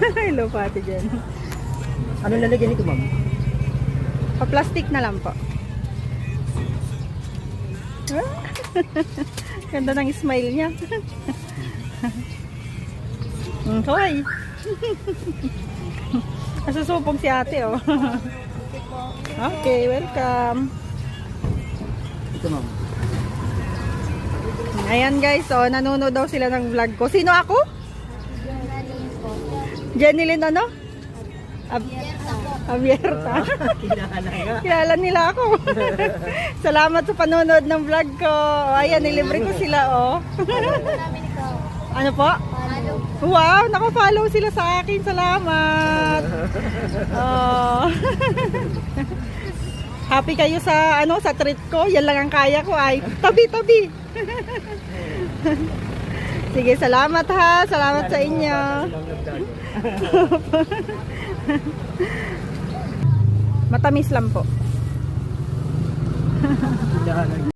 Hello po ate Jen. Ano lalagyan nito, ma'am? Pa-plastic na lang po. Ganda ng smile niya. Hoy! Nasusupong si ate, oh. Okay, welcome. Ito, ma'am. Ayan guys, oh, nanonood daw sila ng vlog ko. Sino ako? Jenilyn ano? Abierta. Kilala nila ako. Salamat sa panonood ng vlog ko. Ayan, nilibre ko sila, oh. Ano po? Wow, naka-follow sila sa akin. Salamat. Oh. Happy kayo sa sa treat ko. Yan lang ang kaya ko ay tabi-tabi. Sige, salamat ha. Salamat sa inyo. Matamis lang po.